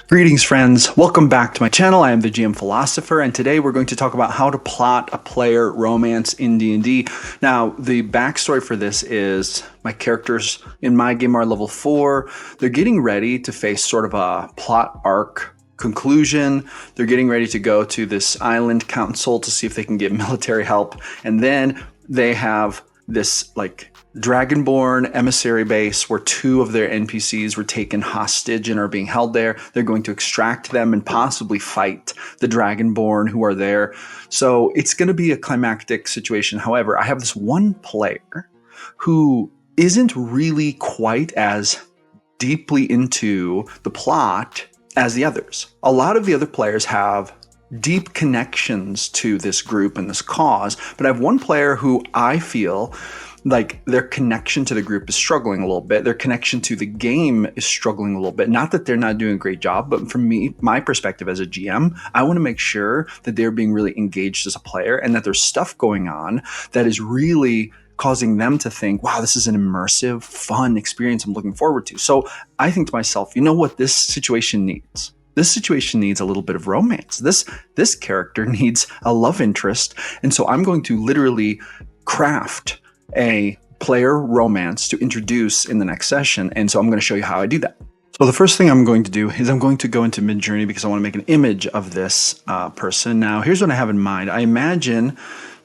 Greetings friends, welcome back to my channel. I am the GM Philosopher, and today we're going to talk about how to plot a player romance in D&D. Now, the backstory for this is my characters in my game are level 4. They're getting ready to face sort of a plot arc conclusion. They're getting ready to go to this island council to see if they can get military help, and then they have this like Dragonborn emissary base where 2 of their NPCs were taken hostage and are being held there. They're going to extract them and possibly fight the Dragonborn who are there. So it's going to be a climactic situation. However, I have this one player who isn't really quite as deeply into the plot as the others. A lot of the other players have deep connections to this group and this cause, but I have one player who I feel like their connection to the group is struggling a little bit. Their connection to the game is struggling a little bit. Not that they're not doing a great job, but from me, my perspective as a GM, I want to make sure that they're being really engaged as a player and that there's stuff going on that is really causing them to think, wow, this is an immersive, fun experience I'm looking forward to. So I think to myself, you know what this situation needs? This situation needs a little bit of romance. This character needs a love interest. And so I'm going to literally craft a player romance to introduce in the next session. And so I'm going to show you how I do that. So the first thing I'm going to do is I'm going to go into MidJourney because I want to make an image of this person. Now, here's what I have in mind. I imagine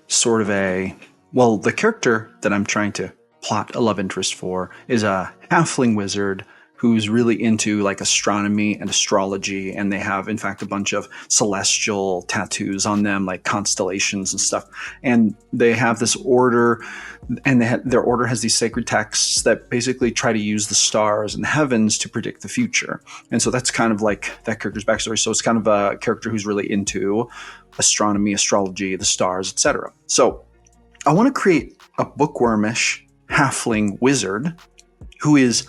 sort of the character that I'm trying to plot a love interest for is a halfling wizard who's really into like astronomy and astrology, and they have in fact a bunch of celestial tattoos on them, like constellations and stuff. And they have this order, and their order has these sacred texts that basically try to use the stars and the heavens to predict the future. And so that's kind of like that character's backstory. So it's kind of a character who's really into astronomy, astrology, the stars, etc. So I want to create a bookwormish halfling wizard who is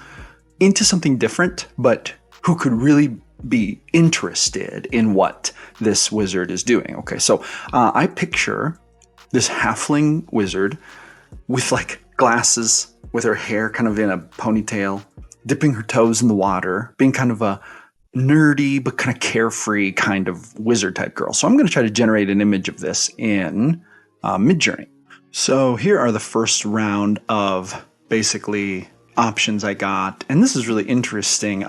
into something different, but who could really be interested in what this wizard is doing. Okay, so I picture this halfling wizard with like glasses, with her hair kind of in a ponytail, dipping her toes in the water, being kind of a nerdy but kind of carefree kind of wizard type girl. So I'm going to try to generate an image of this in MidJourney. So here are the first round of basically options I got, and this is really interesting.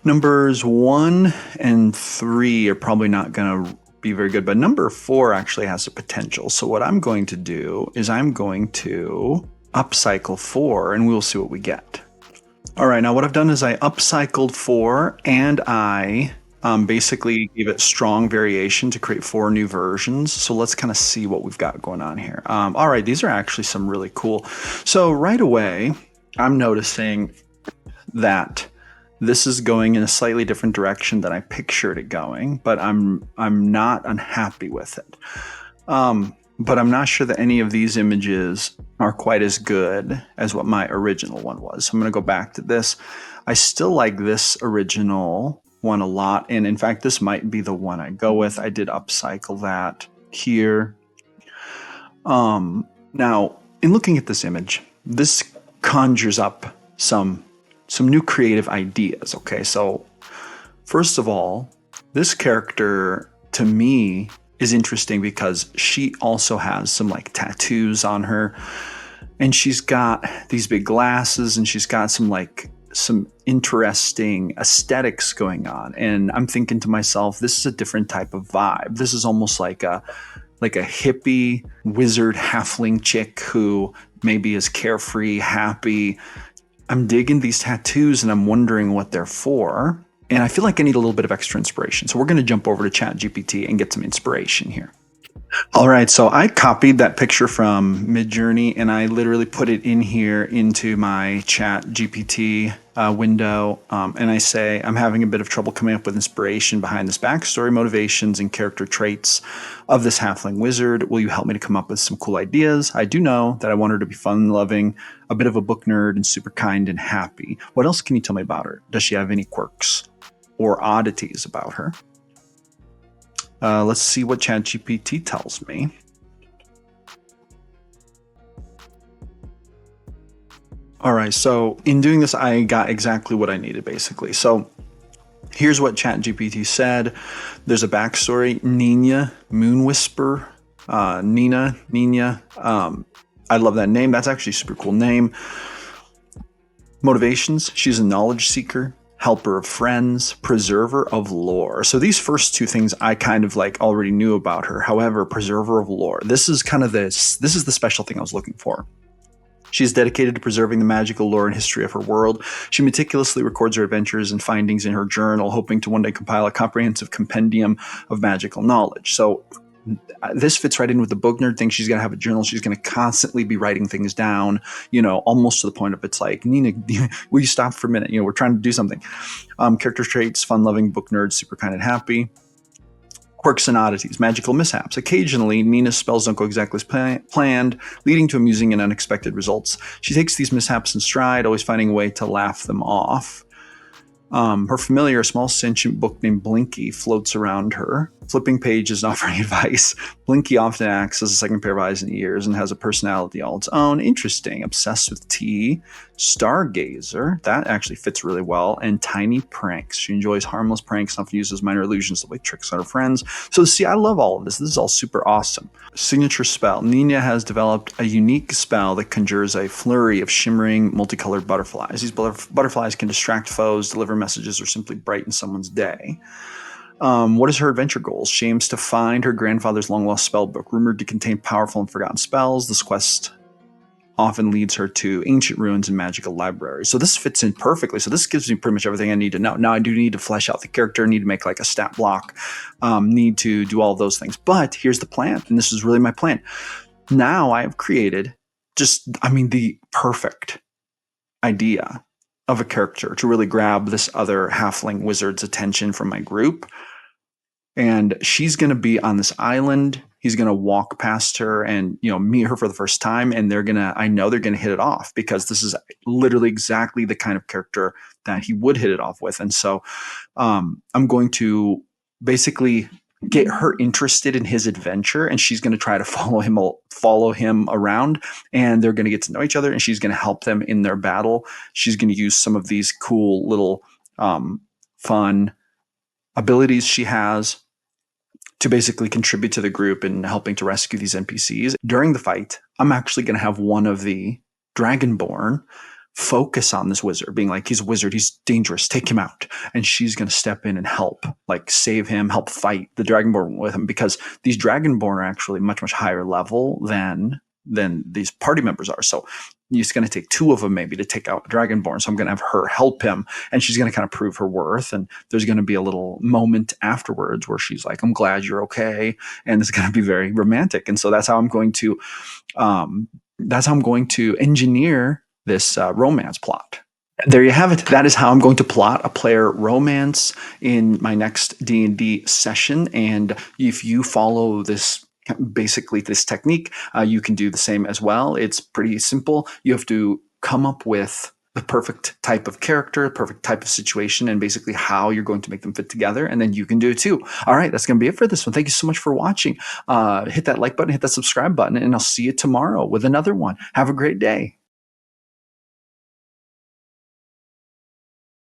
Numbers 1 and 3 are probably not going to be very good, but number 4 actually has a potential. So what I'm going to do is I'm going to upcycle 4 and we'll see what we get. All right, now what I've done is I upcycled 4 and I basically gave it strong variation to create 4 new versions. So let's kind of see what we've got going on here. All right, these are actually some really cool. So right away, I'm noticing that this is going in a slightly different direction than I pictured it going, but I'm not unhappy with it. But I'm not sure that any of these images are quite as good as what my original one was. So I'm going to go back to this. I still like this original one a lot, and in fact, this might be the one I go with. I did upcycle that here. Now, in looking at this image, this conjures up some new creative ideas. Okay, so first of all, this character to me is interesting because she also has some like tattoos on her, and she's got these big glasses, and she's got some interesting aesthetics going on. And I'm thinking to myself, this is a different type of vibe. This is almost like a hippie wizard halfling chick who maybe is carefree, happy. I'm digging these tattoos and I'm wondering what they're for. And I feel like I need a little bit of extra inspiration. So we're going to jump over to ChatGPT and get some inspiration here. All right, so I copied that picture from MidJourney and I literally put it in here into my ChatGPT window. And I say, I'm having a bit of trouble coming up with inspiration behind this backstory, motivations, and character traits of this halfling wizard. Will you help me to come up with some cool ideas? I do know that I want her to be fun-loving, a bit of a book nerd, and super kind and happy. What else can you tell me about her? Does she have any quirks or oddities about her? Let's see what ChatGPT tells me. All right, so in doing this, I got exactly what I needed, basically. So Here's what ChatGPT said. There's a backstory. Nina Moonwhisper. Nina. I love that name. That's actually a super cool name. Motivations. She's a knowledge seeker, helper of friends, preserver of lore. So these first two things I kind of like already knew about her. However, preserver of lore. This is the special thing I was looking for. She is dedicated to preserving the magical lore and history of her world. She meticulously records her adventures and findings in her journal, hoping to one day compile a comprehensive compendium of magical knowledge. So this fits right in with the book nerd thing. She's going to have a journal. She's going to constantly be writing things down, almost to the point of it's like, Nina, will you stop for a minute? We're trying to do something. Character traits, fun-loving, book nerd, super kind and happy. Quirks and oddities, magical mishaps. Occasionally, Nina's spells don't go exactly as planned, leading to amusing and unexpected results. She takes these mishaps in stride, always finding a way to laugh them off. Her familiar, small sentient book named Blinky floats around her, flipping pages and offering advice. Blinky often acts as a second pair of eyes and ears and has a personality all its own. Interesting. Obsessed with tea. Stargazer. That actually fits really well. And tiny pranks. She enjoys harmless pranks and often uses minor illusions to play tricks on her friends. So see, I love all of this. This is all super awesome. Signature spell. Nina has developed a unique spell that conjures a flurry of shimmering, multicolored butterflies. These butterflies can distract foes, deliver messages, or simply brighten someone's day. What is her adventure goals? She aims to find her grandfather's long-lost spell book, rumored to contain powerful and forgotten spells. This quest often leads her to ancient ruins and magical libraries. So this fits in perfectly. So this gives me pretty much everything I need to know. Now I do need to flesh out the character, need to make like a stat block, need to do all those things. But here's the plan, and this is really my plan. Now I have created the perfect idea of a character to really grab this other halfling wizard's attention from my group. And she's going to be on this island. He's going to walk past her and, meet her for the first time. And I know they're going to hit it off because this is literally exactly the kind of character that he would hit it off with. And so I'm going to basically get her interested in his adventure, and she's going to try to follow him around, and they're going to get to know each other, and she's going to help them in their battle. She's going to use some of these cool little fun abilities she has to basically contribute to the group in helping to rescue these NPCs. During the fight, I'm actually going to have one of the Dragonborn focus on this wizard, being like, he's a wizard, he's dangerous, take him out. And she's going to step in and help, like save him, help fight the Dragonborn with him, because these Dragonborn are actually much, much higher level than these party members are. So it's going to take two of them maybe to take out Dragonborn. So I'm going to have her help him, and she's going to kind of prove her worth. And there's going to be a little moment afterwards where she's like, I'm glad you're okay. And it's going to be very romantic. And so that's how I'm going to engineer this romance plot. There you have it. That is how I'm going to plot a player romance in my next D&D session. And if you follow this technique, you can do the same as well. It's pretty simple. You have to come up with the perfect type of character, perfect type of situation, and basically how you're going to make them fit together. And then you can do it too. All right, that's going to be it for this one. Thank you so much for watching. Hit that like button, hit that subscribe button, and I'll see you tomorrow with another one. Have a great day.